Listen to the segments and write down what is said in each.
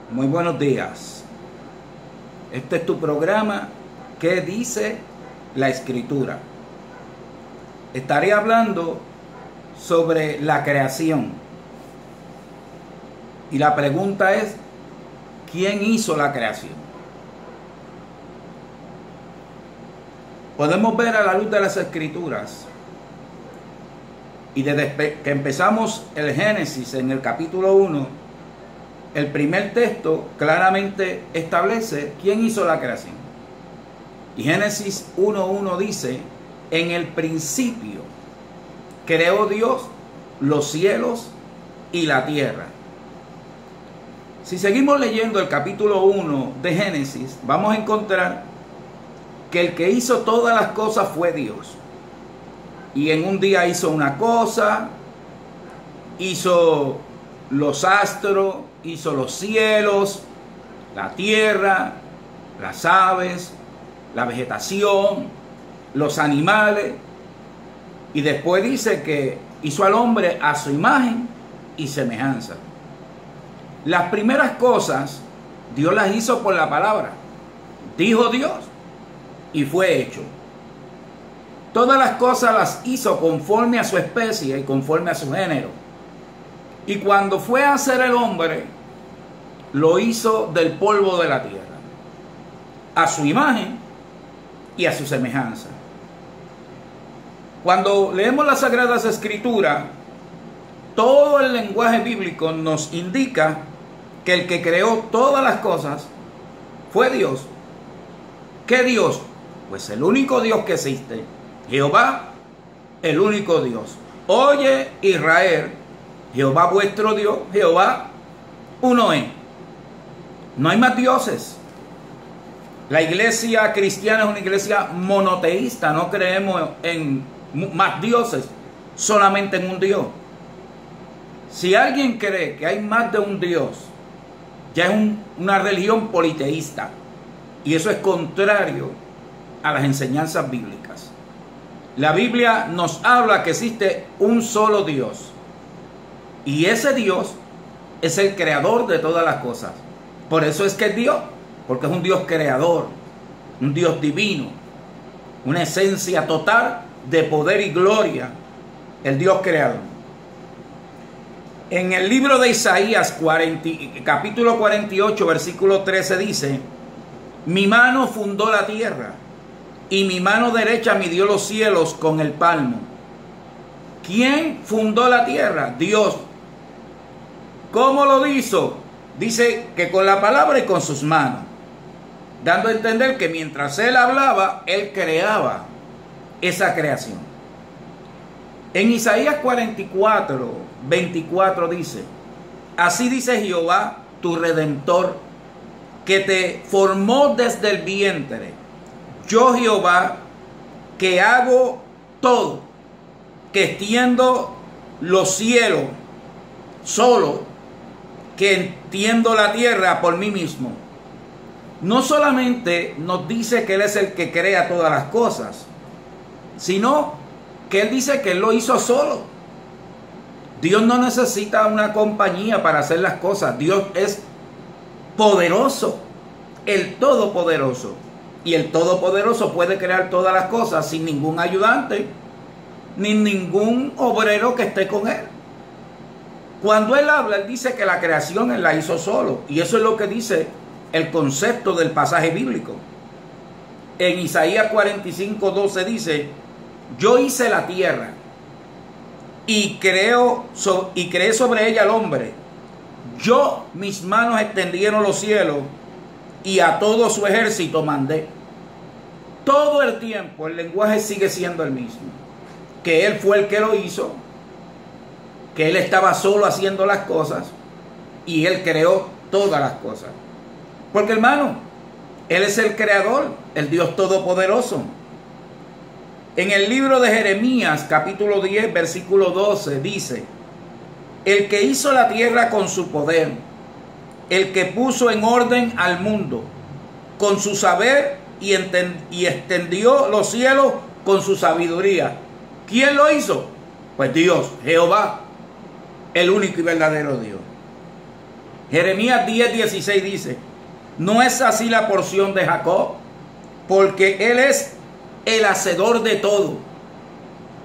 Muy buenos días. Este es tu programa ¿Qué dice la Escritura? Estaré hablando sobre la creación. Y la pregunta es, ¿quién hizo la creación? Podemos ver a la luz de las Escrituras, y desde que empezamos el Génesis en el capítulo 1, el primer texto claramente establece quién hizo la creación. Y Génesis 1:1 dice: en el principio creó Dios los cielos y la tierra. Si seguimos leyendo el capítulo 1 de Génesis, vamos a encontrar que el que hizo todas las cosas fue Dios. Y en un día hizo una cosa, hizo los astros, hizo los cielos, la tierra, las aves, la vegetación, los animales. Y después dice que hizo al hombre a su imagen y semejanza. Las primeras cosas Dios las hizo por la palabra. Dijo Dios y fue hecho. Todas las cosas las hizo conforme a su especie y conforme a su género. Y cuando fue a hacer el hombre, lo hizo del polvo de la tierra, a su imagen y a su semejanza. Cuando leemos las Sagradas Escrituras, todo el lenguaje bíblico nos indica que el que creó todas las cosas fue Dios. ¿Qué Dios? Pues el único Dios que existe, Jehová, el único Dios. Oye, Israel, Jehová vuestro Dios, Jehová uno es. No hay más dioses. La iglesia cristiana es una iglesia monoteísta. No creemos en más dioses, solamente en un Dios. Si alguien cree que hay más de un Dios, ya es una religión politeísta. Y eso es contrario a las enseñanzas bíblicas. La Biblia nos habla que existe un solo Dios. Y ese Dios es el creador de todas las cosas. Por eso es que es Dios, porque es un Dios creador, un Dios divino, una esencia total de poder y gloria, el Dios creador. En el libro de Isaías, capítulo 48, versículo 13 dice: mi mano fundó la tierra, y mi mano derecha midió los cielos con el palmo. ¿Quién fundó la tierra? Dios. ¿Cómo lo hizo? Dice que con la palabra y con sus manos, dando a entender que mientras él hablaba, él creaba esa creación. En Isaías 44, 24 dice: así dice Jehová, tu Redentor, que te formó desde el vientre. Yo, Jehová, que hago todo, que extiendo los cielos solo, que entiendo la tierra por mí mismo. No solamente nos dice que Él es el que crea todas las cosas, sino que Él dice que Él lo hizo solo. Dios no necesita una compañía para hacer las cosas. Dios es poderoso, el Todopoderoso. Y el Todopoderoso puede crear todas las cosas sin ningún ayudante, ni ningún obrero que esté con Él. Cuando Él habla, Él dice que la creación Él la hizo solo. Y eso es lo que dice el concepto del pasaje bíblico. En Isaías 45:12 dice: yo hice la tierra y creé sobre ella al hombre. Yo, mis manos extendieron los cielos y a todo su ejército mandé. Todo el tiempo el lenguaje sigue siendo el mismo. Que Él fue el que lo hizo, que Él estaba solo haciendo las cosas y Él creó todas las cosas. Porque, hermano, Él es el creador, el Dios Todopoderoso. En el libro de Jeremías, capítulo 10, versículo 12, dice: el que hizo la tierra con su poder, el que puso en orden al mundo con su saber y extendió los cielos con su sabiduría. ¿Quién lo hizo? Pues Dios, Jehová, el único y verdadero Dios. Jeremías 10:16 dice: no es así la porción de Jacob, porque él es el hacedor de todo,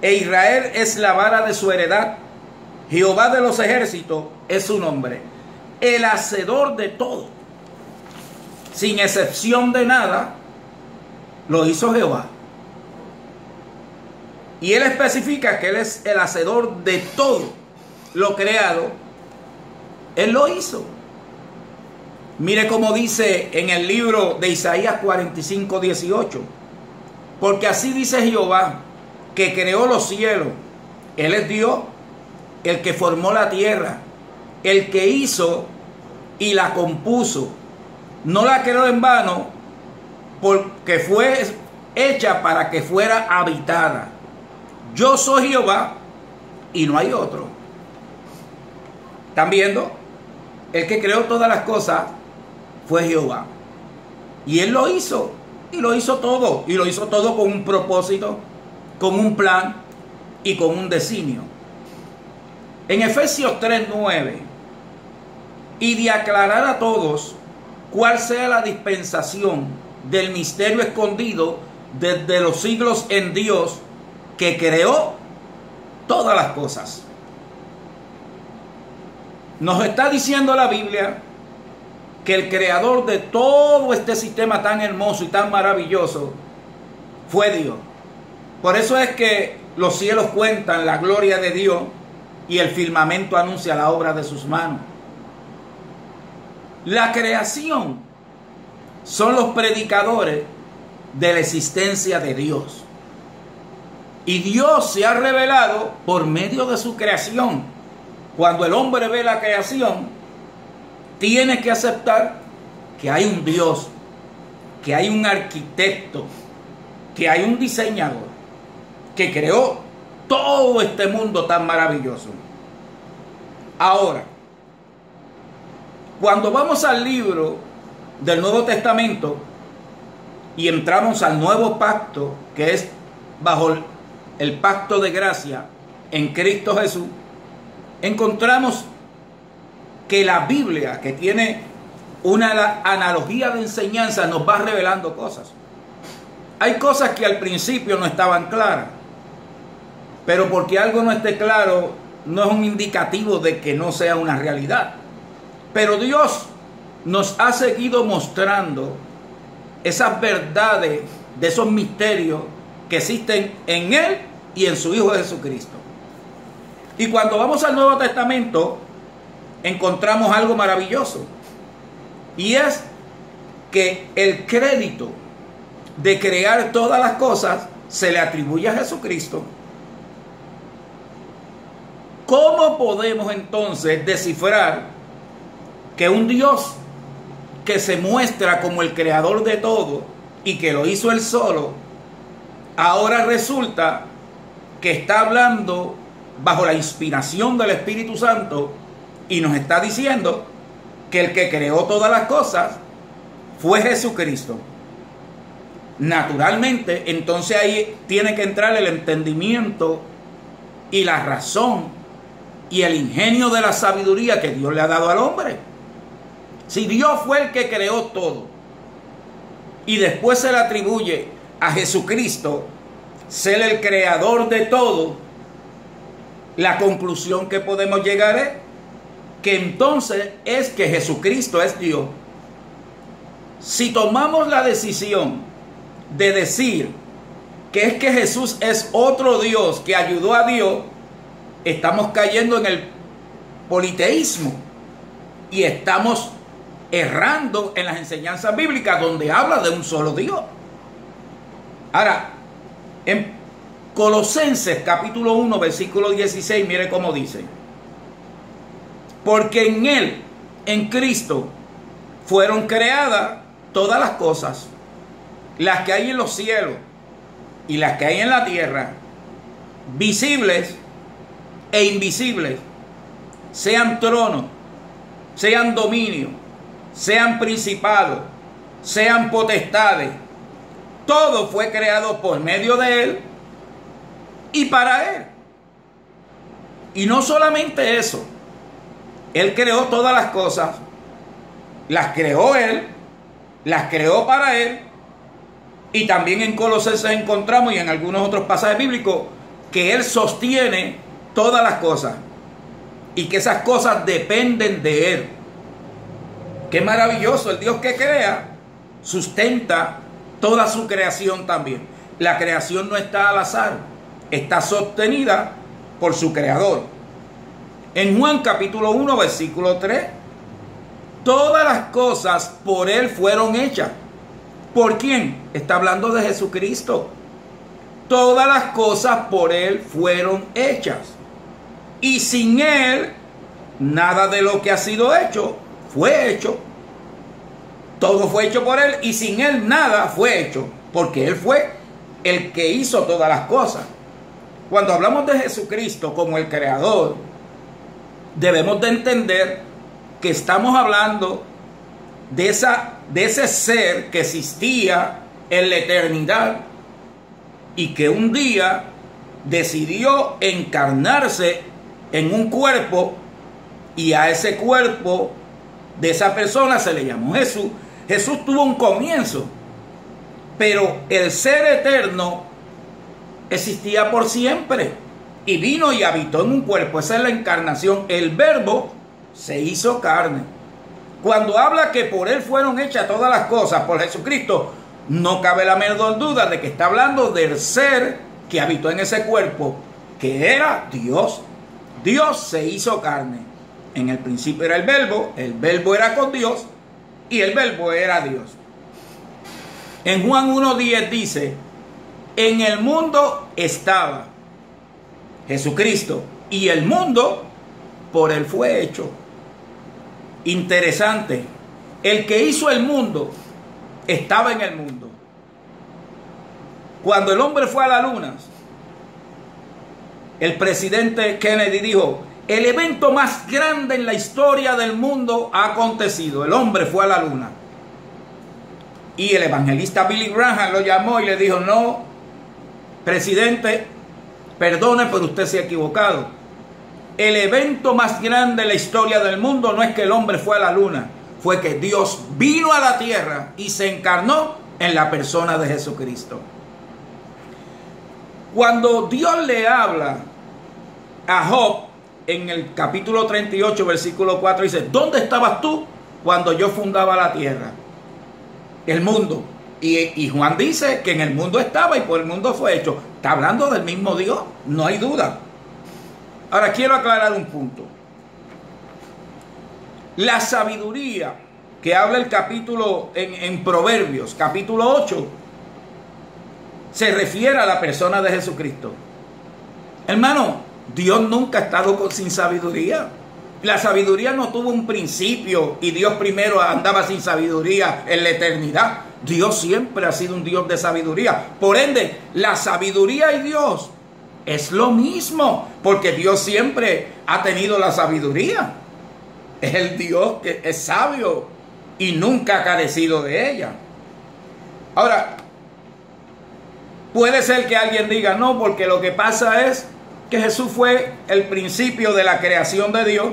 e Israel es la vara de su heredad. Jehová de los ejércitos es su nombre. El hacedor de todo, sin excepción de nada, lo hizo Jehová. Y él especifica que él es el hacedor de todo lo creado. Él lo hizo. Mire cómo dice en el libro de Isaías 45:18. Porque así dice Jehová, que creó los cielos. Él es Dios, el que formó la tierra, el que hizo y la compuso. No la creó en vano, porque fue hecha para que fuera habitada. Yo soy Jehová y no hay otro. ¿Están viendo? El que creó todas las cosas fue Jehová. Y él lo hizo. Y lo hizo todo. Y lo hizo todo con un propósito, con un plan y con un designio. En Efesios 3:9, y de aclarar a todos cuál sea la dispensación del misterio escondido desde los siglos en Dios, que creó todas las cosas. Nos está diciendo la Biblia que el creador de todo este sistema tan hermoso y tan maravilloso fue Dios. Por eso es que los cielos cuentan la gloria de Dios y el firmamento anuncia la obra de sus manos. La creación son los predicadores de la existencia de Dios. Y Dios se ha revelado por medio de su creación. Cuando el hombre ve la creación, tiene que aceptar que hay un Dios, que hay un arquitecto, que hay un diseñador, que creó todo este mundo tan maravilloso. Ahora, cuando vamos al libro del Nuevo Testamento y entramos al nuevo pacto, que es bajo el pacto de gracia en Cristo Jesús, encontramos que la Biblia, que tiene una analogía de enseñanza, nos va revelando cosas. Hay cosas que al principio no estaban claras, pero porque algo no esté claro no es un indicativo de que no sea una realidad. Pero Dios nos ha seguido mostrando esas verdades de esos misterios que existen en Él y en su Hijo Jesucristo. Y cuando vamos al Nuevo Testamento, encontramos algo maravilloso. Y es que el crédito de crear todas las cosas se le atribuye a Jesucristo. ¿Cómo podemos entonces descifrar que un Dios que se muestra como el creador de todo y que lo hizo él solo, ahora resulta que está hablando bajo la inspiración del Espíritu Santo y nos está diciendo que el que creó todas las cosas fue Jesucristo? Naturalmente, entonces ahí tiene que entrar el entendimiento y la razón y el ingenio de la sabiduría que Dios le ha dado al hombre. Si Dios fue el que creó todo y después se le atribuye a Jesucristo ser el creador de todo, la conclusión que podemos llegar es que entonces es que Jesucristo es Dios. Si tomamos la decisión de decir que es que Jesús es otro Dios que ayudó a Dios, estamos cayendo en el politeísmo y estamos errando en las enseñanzas bíblicas donde habla de un solo Dios. Ahora, en Colosenses capítulo 1 versículo 16, mire cómo dice: porque en Él, en Cristo, fueron creadas todas las cosas, las que hay en los cielos y las que hay en la tierra, visibles e invisibles, sean tronos, sean dominios, sean principados, sean potestades. Todo fue creado por medio de Él y para Él. Y no solamente eso, Él creó todas las cosas las creó Él, las creó para Él, y también en Colosenses encontramos, y en algunos otros pasajes bíblicos, que Él sostiene todas las cosas, y que esas cosas dependen de Él. Qué maravilloso, el Dios que crea, sustenta toda su creación también. La creación no está al azar, está sostenida por su creador. En Juan capítulo 1, versículo 3, todas las cosas por Él fueron hechas. ¿Por quién? Está hablando de Jesucristo. Todas las cosas por Él fueron hechas. Y sin Él, nada de lo que ha sido hecho fue hecho. Todo fue hecho por Él, y sin Él nada fue hecho, porque Él fue el que hizo todas las cosas. Cuando hablamos de Jesucristo como el creador, debemos de entender que estamos hablando de ese ser que existía en la eternidad y que un día decidió encarnarse en un cuerpo, y a ese cuerpo de esa persona se le llamó Jesús. Jesús tuvo un comienzo, pero el ser eterno existía por siempre y vino y habitó en un cuerpo. Esa es la encarnación. El Verbo se hizo carne. Cuando habla que por Él fueron hechas todas las cosas, por Jesucristo, no cabe la menor duda de que está hablando del ser que habitó en ese cuerpo, que era Dios. Dios se hizo carne. En el principio era el Verbo era con Dios, y el Verbo era Dios. En Juan 1:10 dice: en el mundo estaba Jesucristo, y el mundo por Él fue hecho. Interesante, el que hizo el mundo estaba en el mundo. Cuando el hombre fue a la luna, el presidente Kennedy dijo: el evento más grande en la historia del mundo ha acontecido. El hombre fue a la luna. Y el evangelista Billy Graham lo llamó y le dijo: no, presidente, perdone, pero usted se ha equivocado. El evento más grande en la historia del mundo no es que el hombre fue a la luna, fue que Dios vino a la tierra y se encarnó en la persona de Jesucristo. Cuando Dios le habla a Job, en el capítulo 38, versículo 4, dice: ¿dónde estabas tú cuando yo fundaba la tierra? El mundo. Y Juan dice que en el mundo estaba y por el mundo fue hecho. Está hablando del mismo Dios, no hay duda. Ahora quiero aclarar un punto. La sabiduría que habla el capítulo en Proverbios, capítulo 8, se refiere a la persona de Jesucristo. Hermano, Dios nunca ha estado sin sabiduría. La sabiduría no tuvo un principio y Dios primero andaba sin sabiduría en la eternidad. Dios siempre ha sido un Dios de sabiduría. Por ende, la sabiduría y Dios es lo mismo, porque Dios siempre ha tenido la sabiduría. Es el Dios que es sabio y nunca ha carecido de ella. Ahora, puede ser que alguien diga: no, porque lo que pasa es que Jesús fue el principio de la creación de Dios.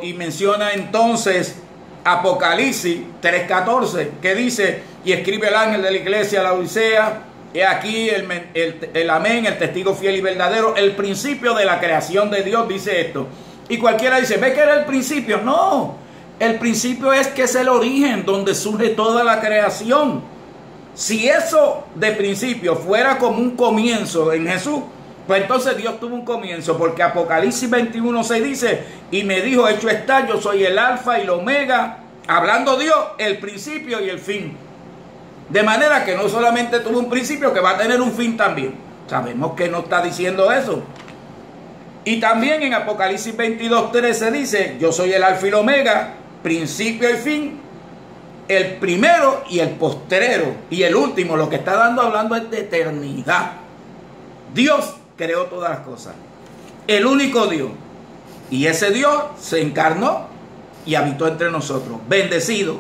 Y menciona entonces Apocalipsis 3:14, que dice: y escribe el ángel de la iglesia a la Odisea, he aquí el amén, el testigo fiel y verdadero, el principio de la creación de Dios, dice esto. Y cualquiera dice: ¿ve que era el principio? No, el principio es que es el origen donde surge toda la creación. Si eso de principio fuera como un comienzo en Jesús, pues entonces Dios tuvo un comienzo, porque Apocalipsis 21:6 dice: y me dijo, hecho está, yo soy el alfa y el omega, hablando Dios, el principio y el fin. De manera que no solamente tuvo un principio, que va a tener un fin también. Sabemos que no está diciendo eso. Y también en Apocalipsis 22:13 dice: yo soy el alfa y el omega, principio y fin, el primero y el postrero y el último. Lo que está hablando es de eternidad. Dios creó todas las cosas, el único Dios, y ese Dios se encarnó y habitó entre nosotros. Bendecido